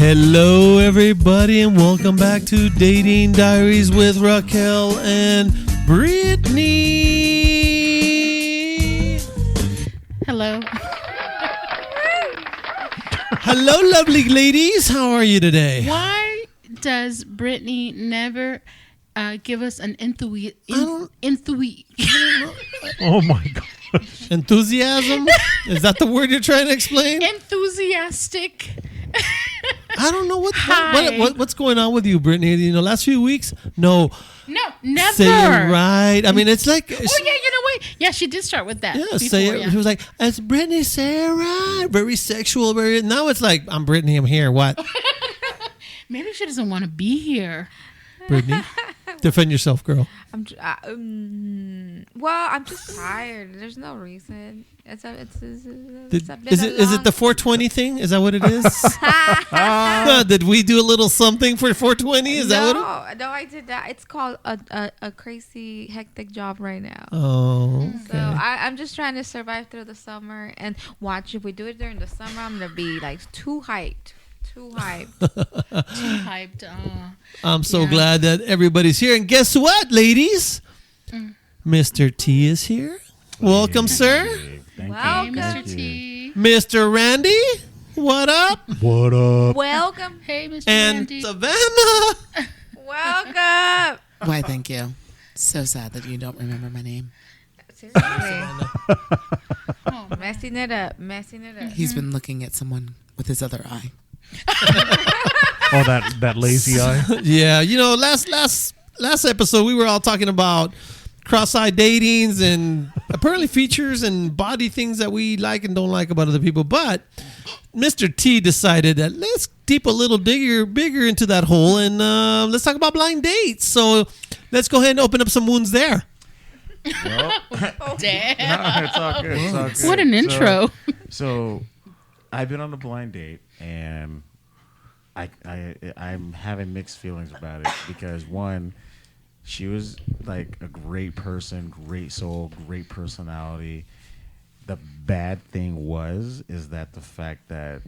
Hello, everybody, and welcome back to Dating Diaries with Raquel and Brittany. Hello. Hello, lovely ladies. How are you today? Why does Brittany never give us an Oh my gosh. Enthusiasm? Is that the word you're trying to explain? enthusiastic? I don't know what's going on with you, Brittany. You know, last few weeks, no, never. say it right. I mean, it's like, Oh yeah, you know what? Yeah, she did start with that. yeah, before, say it. yeah. She was like, "It's Brittany, say it right." Very sexual. Very. Now it's like, I'm Brittany. I'm here. What? Maybe she doesn't want to be here. Brittany, defend yourself, girl. I'm just tired. There's no reason. Is it the 420 thing? Is that what it is? Did we do a little something for 420? Is that what? No, I did that. It's called a crazy hectic job right now. Oh, okay. So I'm just trying to survive through the summer and watch. If we do it during the summer, I'm gonna be like too hyped. Too hyped. I'm so glad that everybody's here. And guess what, ladies? Mr. T is here. Welcome, sir. Welcome, Mr. T. Mr. Randy, what up? What up? Welcome. Hey, Mr. And Randy. Savannah. Welcome. Why, thank you. So sad that you don't remember my name. Seriously. Messing it up. He's been looking at someone with his other eye. Oh, that lazy eye. Yeah, you know, last episode we were all talking about cross-eyed datings and apparently features and body things that we like and don't like about other people. But Mr. T decided that let's deep a little bigger into that hole and let's talk about blind dates. So let's go ahead and open up some wounds there. Well, Damn. it's all good. It's all good. What an intro. So I've been on a blind date and I'm having mixed feelings about it because one, she was like a great person, great soul, great personality. The bad thing is that the fact that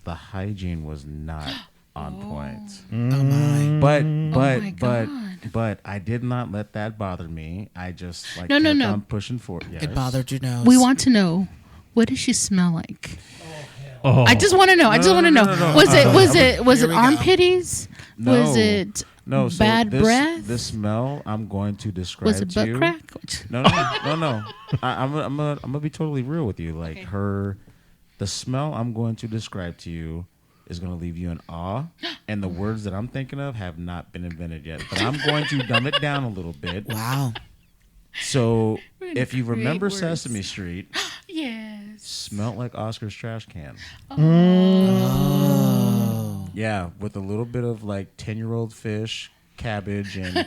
the hygiene was not on point. Oh my. But I did not let that bother me. I just kept on pushing forward. Yes. It bothered your nose. We want to know, what does she smell like? Oh. I just want to know. No. Was it armpitties? No. Was it No, so bad breath? The smell I'm going to describe Was it to butt you. crack? No. I'm gonna be totally real with you. Like the smell I'm going to describe to you is going to leave you in awe, and the words that I'm thinking of have not been invented yet. But I'm going to dumb it down a little bit. Wow. So if you create remember words. Sesame Street, Yes. smelled like Oscar's trash can. Oh. Yeah, with a little bit of like 10-year-old fish, cabbage, and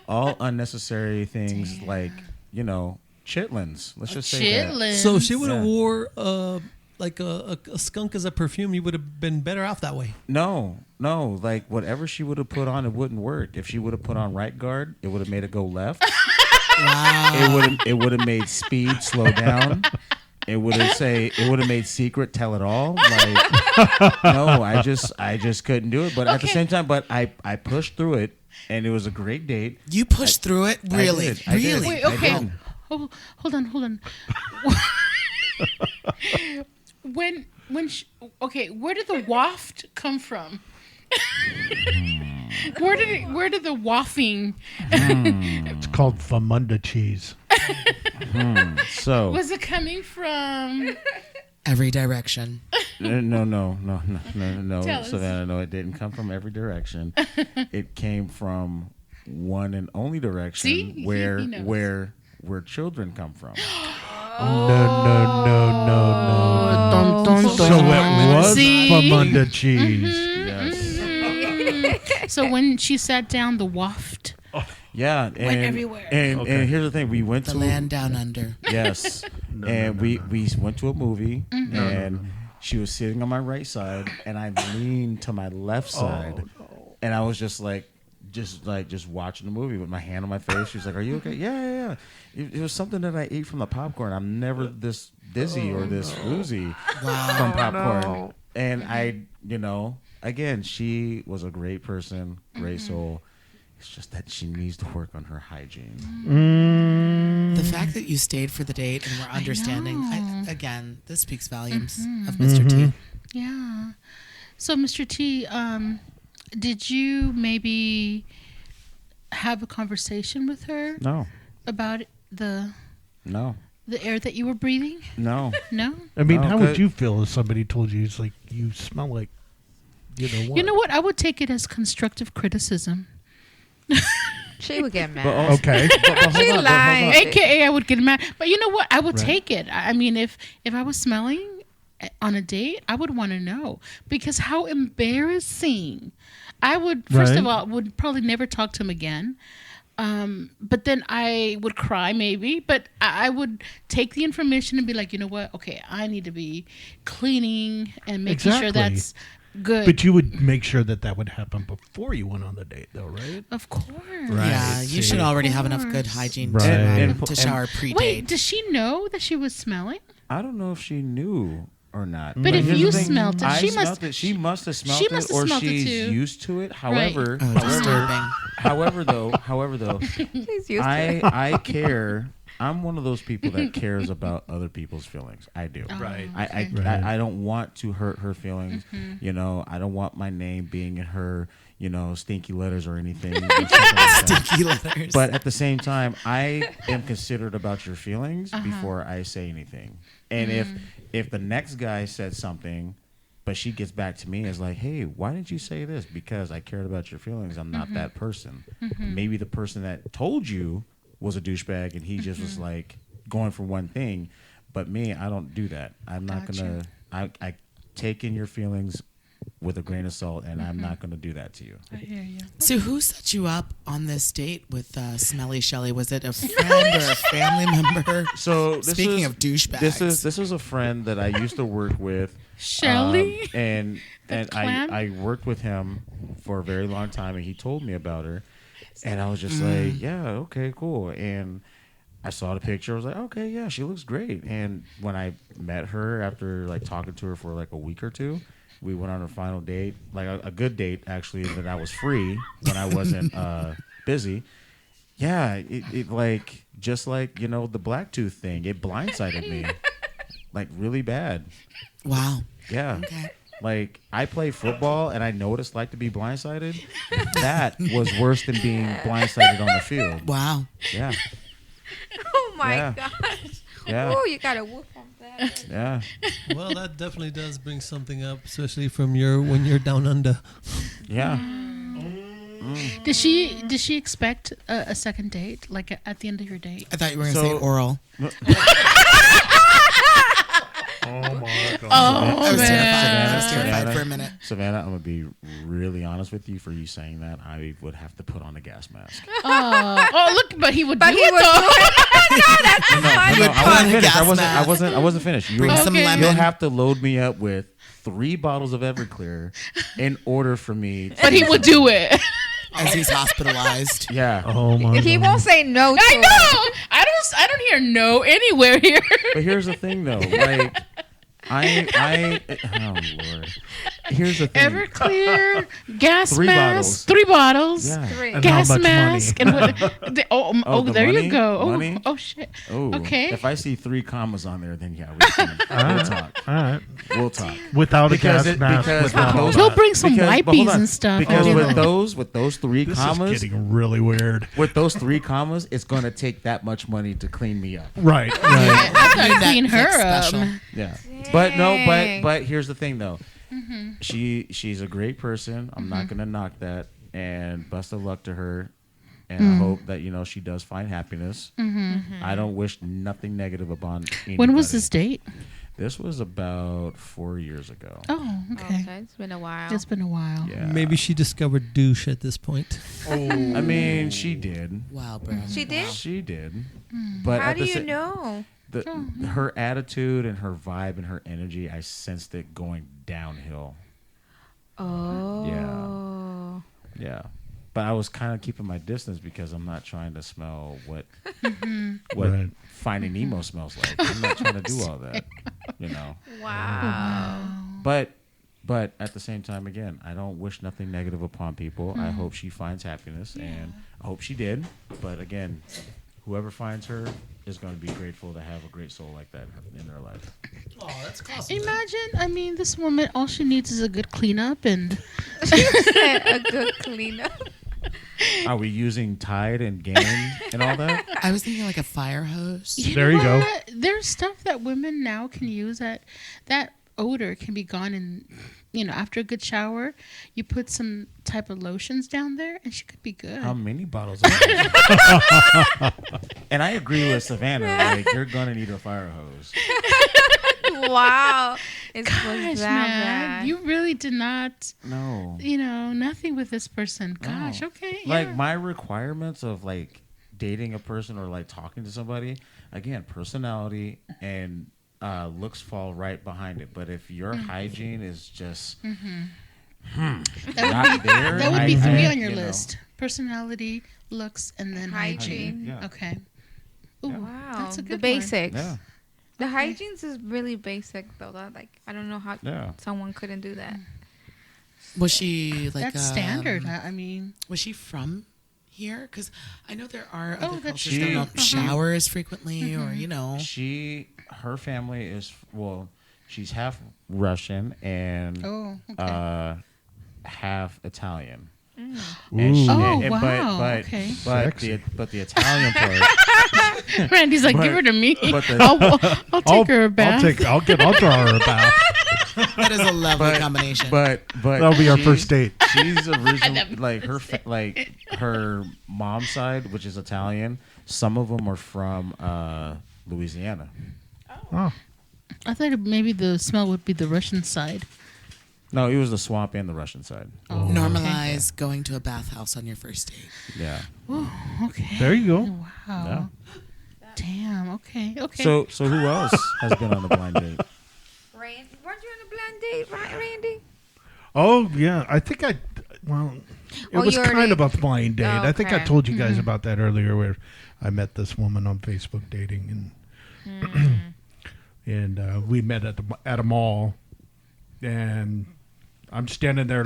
all unnecessary things like, chitlins. Let's just say that. Chitlins. So if she would have Yeah. wore like a skunk as a perfume, you would have been better off that way. No. Like whatever she would have put on, it wouldn't work. If she would have put on right guard, it would have made it go left. Wow. It would have made speed slow down. It would have made secret tell it all. Like no, I just couldn't do it. But at the same time, I pushed through it, and it was a great date. You pushed through it? Really? I did. Really? Wait, okay. I did. Oh, hold on. When where did the waft come from? Where did the wafting? It's called Famunda cheese. So Was it coming from? Every direction. no, Tell us. Savannah. No, it didn't come from every direction. It came from one and only direction See? He knows. where children come from. No. Dun, dun, So dun. it was See? Famunda cheese. Yes. So when she sat down, the waft. Yeah, and everywhere. And here's the thing: we went The to land down under. Yes, we went to a movie, and she was sitting on my right side, and I leaned to my left side, and I was just watching the movie with my hand on my face. She was like, "Are you okay?" Yeah. It was something that I ate from the popcorn. I'm never this dizzy or this woozy from popcorn, and I again, she was a great person, great soul. It's just that she needs to work on her hygiene. The fact that you stayed for the date and were understanding, again, this speaks volumes of Mr. T. Yeah. So, Mr. T, did you maybe have a conversation with her No, about the air that you were breathing? no. No? I mean, No, how would 'cause- you feel if somebody told you, it's like, you smell like, you know what? You know what? I would take it as constructive criticism. She would get mad. But also, Okay. but hold She on, but lying. hold on. AKA, I would get mad. But you know what? I would Right. take it. I mean, if I was smelling on a date, I would want to know. Because how embarrassing. I would, first of Right. all, would probably never talk to him again. But then I would cry maybe. But I would take the information and be like, you know what? Okay, I need to be cleaning and making sure Exactly. that's good. But you would make sure that would happen before you went on the date, though, right? Of course. Right. Yeah, you should already have enough good hygiene Right. And- to shower pre-date. Wait, does she know that she was smelling? I don't know if she knew or not. But if here's you the thing, smelt it, I she smelt must- it. She must have smelt she it, must have or smelt it she's too. used to it. However, Oh, disturbing. however though, She's used to it. I care. I'm one of those people that cares about other people's feelings. I do. Right. I don't want to hurt her feelings. You know, I don't want my name being in her, stinky letters or anything. and stuff like that. Stinky letters. But at the same time, I am considerate about your feelings before I say anything. And if the next guy said something, but she gets back to me as like, hey, why didn't you say this? Because I cared about your feelings. I'm not that person. Maybe the person that told you was a douchebag and he just was like going for one thing. But me, I don't do that. I'm not Gotcha. I take in your feelings with a grain of salt, and I'm not going to do that to you. I hear you. So who set you up on this date with Smelly Shelly? Was it a friend or a family member? So Speaking of douchebags. this is a friend that I used to work with. Shelly? And The clan? I worked with him for a very long time, and he told me about her, and I was just like, yeah, okay, cool. And I saw the picture. I was like, okay, yeah, she looks great. And when I met her after like talking to her for like a week or two, we went on a final date, like a good date actually, that I was free when I wasn't busy. Yeah, it like just like the black tooth thing, it blindsided me, like really bad. Wow. Yeah. Okay. Like, I play football, and I know what it's like to be blindsided. That was worse than being blindsided on the field. Wow. Yeah. Oh my Yeah. gosh. Yeah. Oh, you got a whoop on that. Yeah. Well, that definitely does bring something up, especially from when you're down under. Yeah. Did she expect a second date, like at the end of your date? I thought you were going to say So- oral. Oh, my God. I was man. terrified. I was Savannah. terrified for a minute. Savannah, I'm going to be really honest with you. For you saying that, I would have to put on a gas mask. Oh, look, but he would But do he it would do though. it. No, that's No, funny. would I put on wasn't a finished. gas mask. I wasn't finished. Bring some Okay. lemon. You'll have to load me up with 3 bottles of Everclear in order for me to... But he would do it. As he's hospitalized. Yeah. Oh, my He God. won't say no to I it. know. I don't hear no anywhere here. But here's the thing, though. Like, oh, Lord. Here's the thing. Everclear, gas 3 mask, bottles. 3 bottles. Yeah. Three. And Gas how much mask money? and what? the There money? you go. Money? Oh shit. Oh, Okay. If I see 3 commas on there, then yeah, we'll talk. All right. We'll talk. Without a gas mask. because without those- He'll bring some because- but hold wipies on. and stuff. Because and do with that. those 3 This commas, is getting really weird. with those 3 commas, it's gonna take that much money to clean me up. Right. Right. I gotta That- clean her that's up. special. Yeah. But no, Dang. but here's the thing though. She's a great person. I'm not gonna knock that. And best of luck to her. And I hope that she does find happiness. I don't wish nothing negative upon anybody. When was this date? This was about 4 years ago. Oh, okay. Okay, it's been a while. It's been a while. Yeah. Maybe she discovered douche at this point. I mean, she did. Wow, bro. She did? She did. But How at do the you sa- know? her attitude and her vibe and her energy, I sensed it going downhill. Oh. Yeah. But I was kind of keeping my distance because I'm not trying to smell what Right. Finding Nemo smells like. I'm not trying to do all that, Wow. But But at the same time, again, I don't wish nothing negative upon people. I hope she finds happiness, and I hope she did. But again, whoever finds her is going to be grateful to have a great soul like that in their life. Oh, that's awesome. Imagine, I mean, this woman, all she needs is a good cleanup and A good cleanup. Are we using Tide and Gain and all that? I was thinking like a fire hose. There you go. There's stuff that women now can use that odor can be gone in, after a good shower. You put some type of lotions down there and she could be good. How many bottles of that? And I agree with Savannah. Like, you're going to need a fire hose. Wow. It was Gosh, that man, bad. you really did not, No. nothing with this person. Gosh, No. okay. Like, yeah. my requirements of, like, dating a person or, like, talking to somebody, again, personality and looks fall right behind it. But if your hygiene is just not there, That would be 3 I- on your you know. list. Personality, looks, and then hygiene. Hygiene. Yeah. Okay. Ooh, Wow. that's a The good basics. Yeah. The hygienes is really basic though. That I don't know how Yeah. someone couldn't do that. Was she like That's standard. I mean, Was she from here? Because I know there are Oh, other that's cultures that true. don't shower as frequently, or Her family is, she's half Russian and okay. half Italian. Ooh. wow, okay. But the Italian part, Randy's like, but- give her to me. but the- I'll take her a bath. I'll draw her a bath. that is a lovely combination. but That'll be our she's- first date. She's originally like her mom's side, which is Italian. Some of them are from Louisiana. Oh. I thought maybe the smell would be the Russian side. No, it was the swamp and the Russian side. Oh, Normalize going to a bathhouse on your first date. Yeah. okay. There you go. Wow. Yeah. Damn. Okay. Okay. So who else has been on the blind date? Weren't you on a blind date, right, Randy? Oh, yeah. I think it was you kind already- of a blind date. I think I Okay. told you guys about that earlier where I met this woman on Facebook dating and we met at a mall and I'm standing there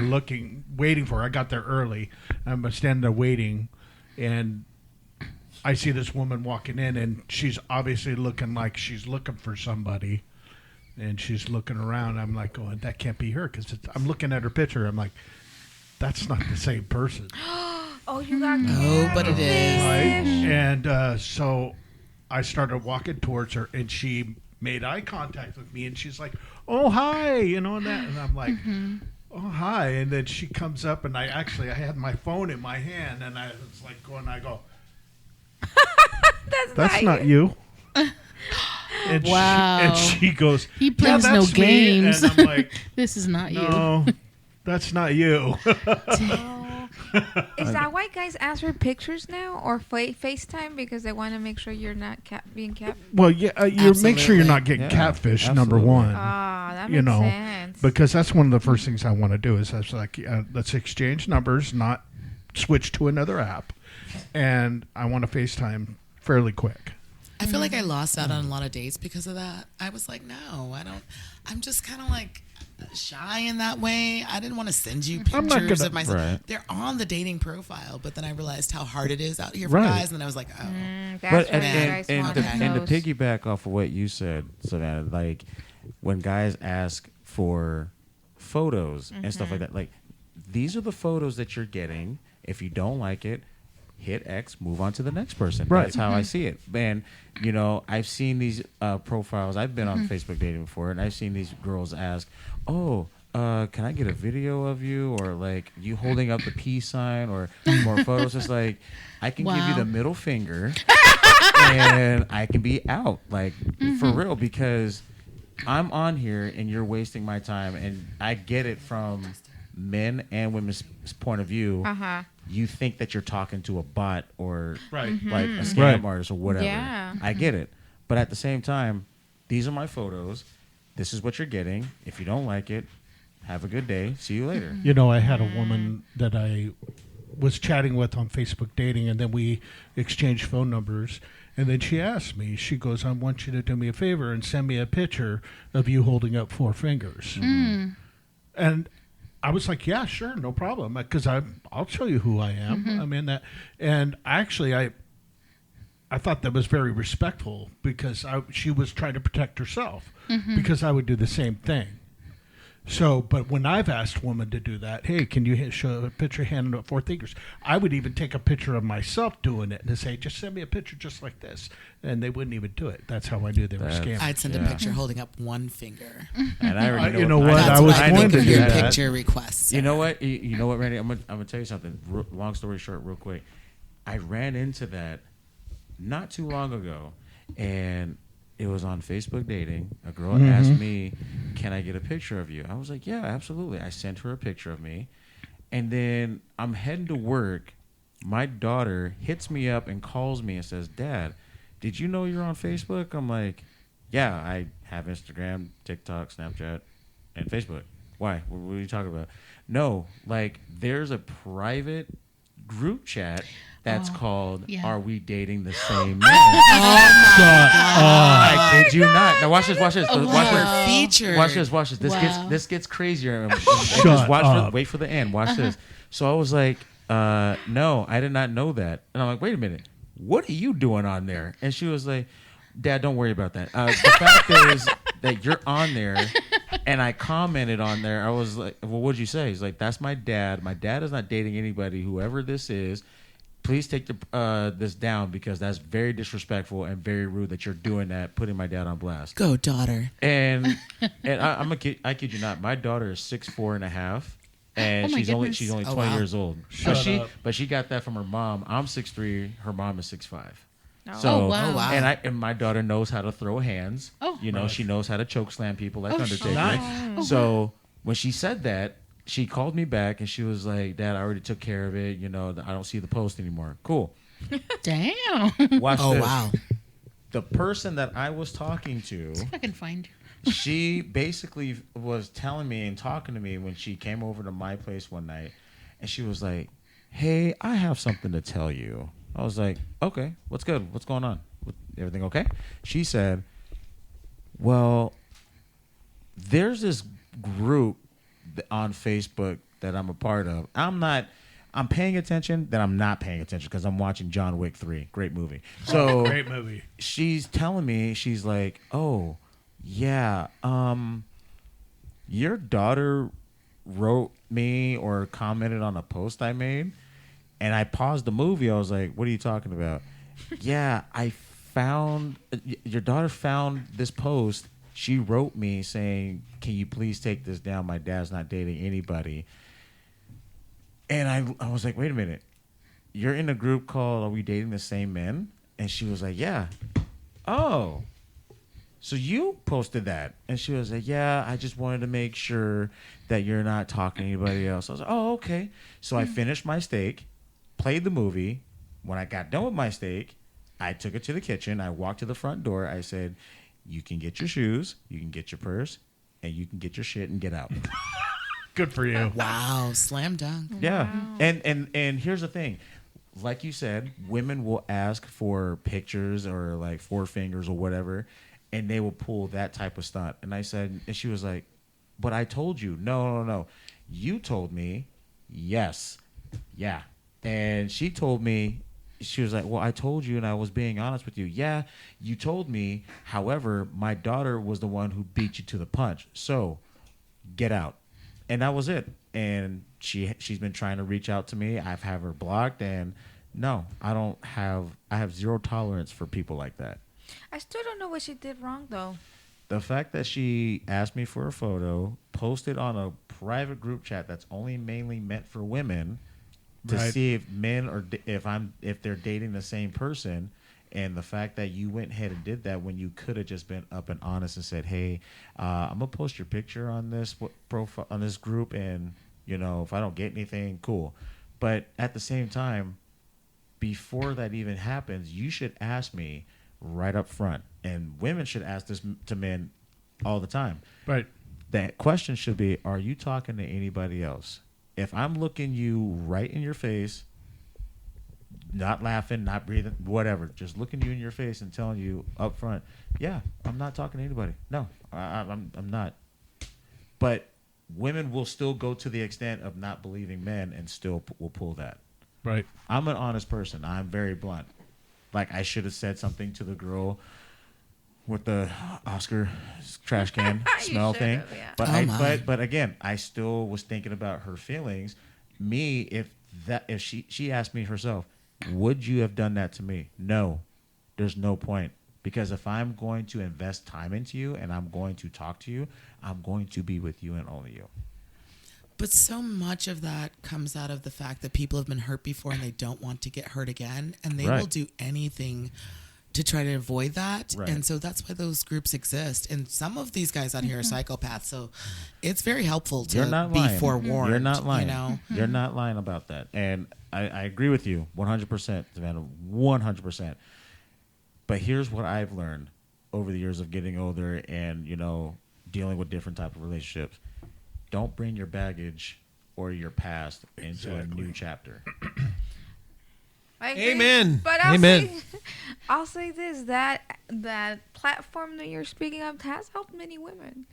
waiting for her. I got there early. I'm standing there waiting and I see this woman walking in and she's obviously looking like she's looking for somebody. And she's looking around. I'm like, going, that can't be her because I'm looking at her picture. I'm like, that's not the same person. Oh, you got No, but it is. Right? And so I started walking towards her and she made eye contact with me and she's like, oh, hi, and that. And I'm like, oh, hi. And then she comes up and I had my phone in my hand and I was like I go, that's not you. And Wow. and she goes, He plays yeah, no that's me. games. And I'm like, This is not no, that's not you. Is that why guys ask for pictures now or FaceTime because they want to make sure you're not being kept? Well, yeah, you make sure you're not getting Yeah, catfish. absolutely. Number one, Ah, that you makes know, sense. because that's one of the first things I want to do is I was like, let's exchange numbers, not switch to another app, and I want to FaceTime fairly quick. I feel like I lost out on a lot of dates because of that. I was like, no, I don't. I'm just kind of like shy in that way. I didn't want to send you I'm not pictures gonna- of myself. Right. They're on the dating profile, but then I realized how hard it is out here for Right. guys, and then I was like, oh. That's But what you guys and want to, to and to know. piggyback off of what you said, Savannah, like when guys ask for photos and stuff like that, like these are the photos that you're getting. If you don't like it, hit X, move on to the next person. Right. That's how I see it. And I've seen these profiles. I've been on Facebook dating before, and I've seen these girls ask, "Oh, can I get a video of you, or like you holding up the peace sign, or more photos?" It's like I can give you Wow. the middle finger, and I can be out, like for real, because I'm on here and you're wasting my time, and I get it from men and women's point of view. Uh-huh. You think that you're talking to a bot or Right. like a scam Right. artist or whatever. Yeah. I get it. But at the same time, these are my photos. This is what you're getting. If you don't like it, have a good day. See you later. You know, I had a woman that I was chatting with on Facebook dating, and then we exchanged phone numbers. And then she asked me, she goes, I want you to do me a favor and send me a picture of you holding up 4 fingers. And I was like, yeah, sure, no problem, because I'll show you who I am. I mean that, and actually, I thought that was very respectful because she was trying to protect herself because I would do the same thing. So, but when I've asked women to do that, hey, can you show a picture handing up 4 fingers? I would even take a picture of myself doing it and say, just send me a picture just like this. And they wouldn't even do it. That's how I knew they were scamming. I'd send a picture holding up 1 finger. And I already you know what? That's I was what I going think to of do your that. picture requests. You know what? You know what, Randy? I'm gonna tell you something. Long story short, real quick. I ran into that not too long ago, and it was on Facebook dating. A girl asked me, "Can I get a picture of you?" I was like, "Yeah, absolutely." I sent her a picture of me, and then I'm heading to work. My daughter hits me up and calls me and says, "Dad, did you know you're on Facebook?" I'm like, "Yeah, I have Instagram, TikTok, Snapchat, and Facebook." Why? What are you talking about? No, like there's a private group chat that's called "Are We Dating the Same Man?" I kid you not. Now watch this. Watch this. Watch this. Featured. Watch this. Watch this. Wow. This gets crazier. Shut up. Wait for the end. Watch this. So I was like, no, I did not know that. And I'm like, wait a minute. What are you doing on there? And she was like, Dad, don't worry about that. The fact is that you're on there. And I commented on there. I was like, well, what'd you say? He's like, that's my dad. My dad is not dating anybody, whoever this is. Please take this down because that's very disrespectful and very rude that you're doing that, putting my dad on blast. Go, daughter. And I kid you not, my daughter is 6'4.5", and Oh my she's goodness. only 20 wow. years old. But she got that from her mom. I'm 6'3", her mom is 6'5". So, Oh, wow. Oh, wow. and my daughter knows how to throw hands. Oh. You know, she knows how to choke slam people like Undertaker. Nice. So when she said that, she called me back and she was like, "Dad, I already took care of it. You know, I don't see the post anymore." Cool. Damn. Watch Oh, this. wow. The person that I was talking to, I can find you. she basically was telling me and talking to me when she came over to my place one night, and she was like, "Hey, I have something to tell you." I was like, "Okay, what's good? What's going on? Everything okay?" She said, "Well, there's this group on Facebook that I'm a part of. I'm paying attention, then I'm not paying attention because I'm watching John Wick 3. Great movie." So Great movie. she's telling me, she's like, "Oh, yeah, your daughter wrote me or commented on a post I made." And I paused the movie. I was like, "What are you talking about?" "Yeah, I found your daughter found this post. She wrote me saying, 'Can you please take this down? My dad's not dating anybody.'" And I was like, "Wait a minute. You're in a group called Are We Dating the Same Men?" And she was like, "Yeah." "Oh, so you posted that?" And she was like, "Yeah, I just wanted to make sure that you're not talking to anybody else." I was like, "Oh, okay." So I finished my steak, played the movie. When I got done with my steak, I took it to the kitchen. I walked to the front door. I said, "You can get your shoes, you can get your purse, and you can get your shit and get out." Good for you. Wow. Slam dunk. Yeah. And here's the thing. Like you said, women will ask for pictures or like 4 fingers or whatever, and they will pull that type of stunt. And I said, and she was like, "But I told you." No. You told me. Yes. Yeah. And she told me, she was like, "Well, I told you and I was being honest with you." "Yeah, you told me. However, my daughter was the one who beat you to the punch. So get out." And that was it. And she's been trying to reach out to me. I've have her blocked, and no, I have zero tolerance for people like that. I still don't know what she did wrong, though. The fact that she asked me for a photo, posted on a private group chat that's only mainly meant for women to Right. see if men or if they're dating the same person, and the fact that you went ahead and did that when you could have just been up and honest and said, "Hey, I'm gonna post your picture on this profile on this group, and you know if I don't get anything, cool." But at the same time, before that even happens, you should ask me right up front, and women should ask this to men all the time. Right. That question should be, "Are you talking to anybody else?" If I'm looking you right in your face, not laughing, not breathing, whatever, just looking you in your face and telling you up front, "Yeah, I'm not talking to anybody. No, I'm not." But women will still go to the extent of not believing men and still will pull that. Right. I'm an honest person. I'm very blunt. Like, I should have said something to the girl with the Oscar trash can smell thing. Yeah. But but again, I still was thinking about her feelings. Me, if she asked me herself, would you have done that to me? No. There's no point. Because if I'm going to invest time into you and I'm going to talk to you, I'm going to be with you and only you. But so much of that comes out of the fact that people have been hurt before and they don't want to get hurt again. And they will do anything to try to avoid that. Right. And so that's why those groups exist. And some of these guys out here are psychopaths. So it's very helpful to be forewarned. You're not lying. You know? You're not lying about that. And I agree with you 100%, Savannah, 100%. But here's what I've learned over the years of getting older and, dealing with different type of relationships. Don't bring your baggage or your past into a new chapter. I agree. Amen. But I'll say this, that platform that you're speaking of has helped many women.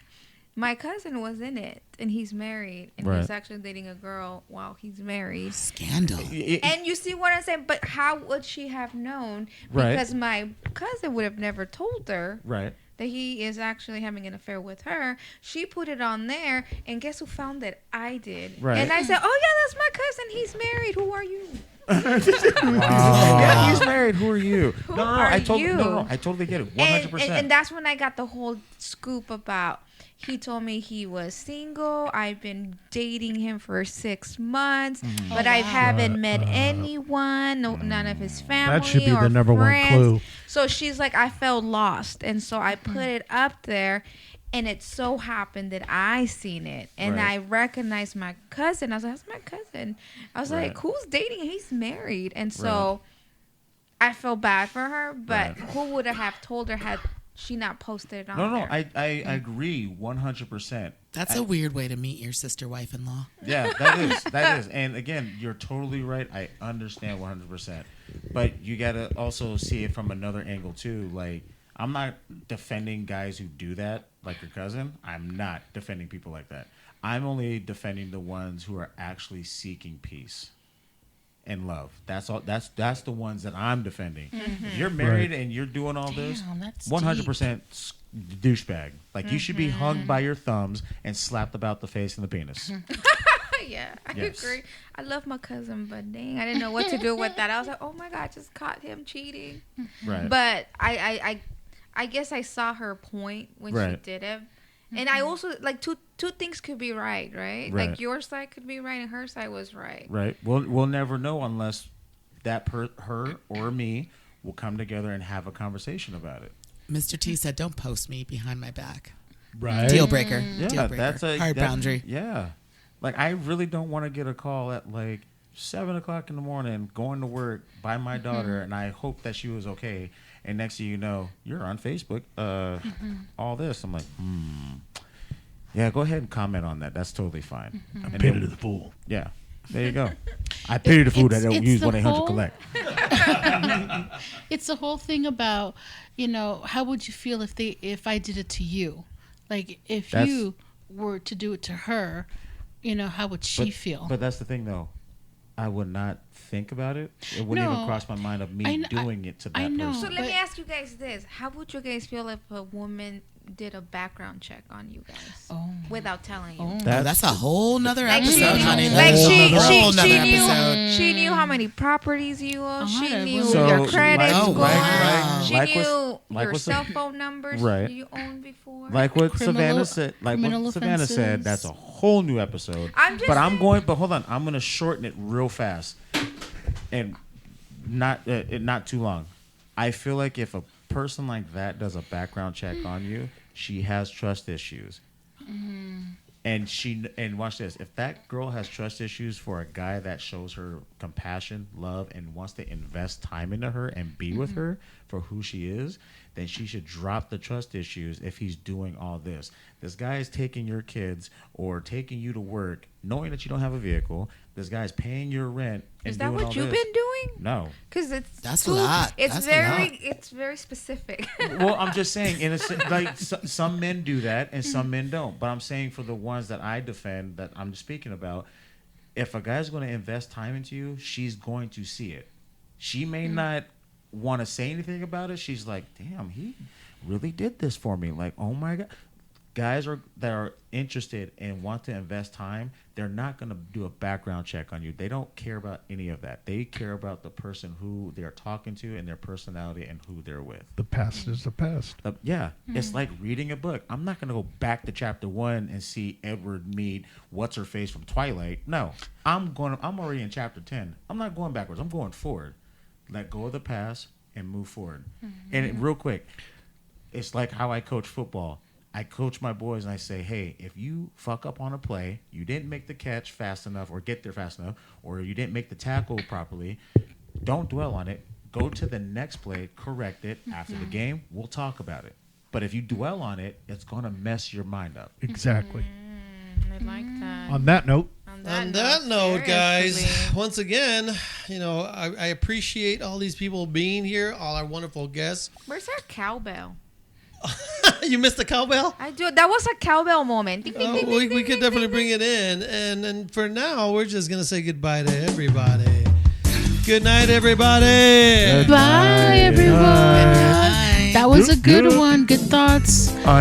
My cousin was in it, and he's married, and he's actually dating a girl while he's married. Scandal. And you see what I'm saying? But how would she have known? Because my cousin would have never told her. Right. That he is actually having an affair with her. She put it on there, and guess who found it? I did. Right. And I said, "Oh yeah, that's my cousin. He's married. Who are you?" Yeah, he's married. Who are you? Who are you? No, I totally get it. 100%. And that's when I got the whole scoop about. He told me he was single. I've been dating him for 6 months, but I haven't met anyone. None of his family. That should be or the number friends. one clue. So she's like, I felt lost, and so I put it up there. And it so happened that I seen it, and I recognized my cousin. I was like, "That's my cousin." I was like, "Who's dating? He's married." And so I felt bad for her, but who would have told her had she not posted it on there? I agree 100%. That's a weird way to meet your sister wife-in-law. Yeah, that is. And again, you're totally right. I understand 100%. But you got to also see it from another angle too. Like, I'm not defending guys who do that, like your cousin. I'm not defending people like that. I'm only defending the ones who are actually seeking peace and love. That's all. That's the ones that I'm defending. If you're married and you're doing all this, 100% douchebag. Like, you should be hung by your thumbs and slapped about the face and the penis. Yeah, I agree. I love my cousin, but dang, I didn't know what to do with that. I was like, oh my God, I just caught him cheating. Right. But I guess I saw her point when she did it. And I also, like, two things could be right? Like, your side could be right and her side was right. Right. We'll never know unless her or me will come together and have a conversation about it. Mr. T said, "Don't post me behind my back." Right. Deal breaker. Yeah, Deal breaker. that's a hard boundary. Yeah. Like, I really don't want to get a call at like 7:00 in the morning going to work by my daughter, and I hope that she was okay. And next thing you know, you're on Facebook. All this. I'm like, yeah, go ahead and comment on that. That's totally fine. I pity the fool. Yeah. There you go. I pity the fool that don't use 1-800 collect. It's the whole thing about, how would you feel if I did it to you? Like, if you were to do it to her, how would she feel? But that's the thing, though. I would not think about it. It wouldn't even cross my mind of me doing it to that person. So let me ask you guys this. How would you guys feel if a woman did a background check on you guys without telling you? That's a whole nother Like episode, honey. She knew how many properties you own. She knew So, your credit score. She like knew like your what's cell phone numbers you owned before. Like what Savannah said. That's a whole new episode. But hold on. I'm going to shorten it real fast, and not too long. I feel like if a person like that does a background check on you, she has trust issues. And watch this. If that girl has trust issues for a guy that shows her compassion, love, and wants to invest time into her and be with her for who she is, then she should drop the trust issues if he's doing all this. This guy is taking your kids or taking you to work knowing that you don't have a vehicle. This guy is paying your rent. Is that what you've been doing? something? No. Because it's That's a lot. It's That's a very lot. it's very specific. Well, I'm just saying, some men do that and some men don't. But I'm saying for the ones that I defend, that I'm speaking about, if a guy's going to invest time into you, she's going to see it. She may not want to say anything about it. She's like, damn, he really did this for me. Like, oh my God. Guys that are interested and want to invest time, they're not going to do a background check on you. They don't care about any of that. They care about the person who they're talking to and their personality and who they're with. The past is the past. It's like reading a book. I'm not going to go back to chapter 1 and see Edward meet what's her face from Twilight. No, I'm already in chapter 10. I'm not going backwards. I'm going forward. Let go of the past and move forward. And real quick, it's like how I coach football. I coach my boys and I say, hey, if you fuck up on a play, you didn't make the catch fast enough or get there fast enough, or you didn't make the tackle properly, don't dwell on it. Go to the next play, correct it. After the game, we'll talk about it. But if you dwell on it, it's going to mess your mind up. Exactly. I like that. On that note. On that note, guys, once again, I appreciate all these people being here, all our wonderful guests. Where's our cowbell? You missed the cowbell? I do. That was a cowbell moment. Ding, ding, ding, We ding, could ding, definitely ding, bring it in. And then for now, we're just going to say goodbye to everybody. Good night, everybody. Bye, everyone. Good night. That was a good one. Good thoughts.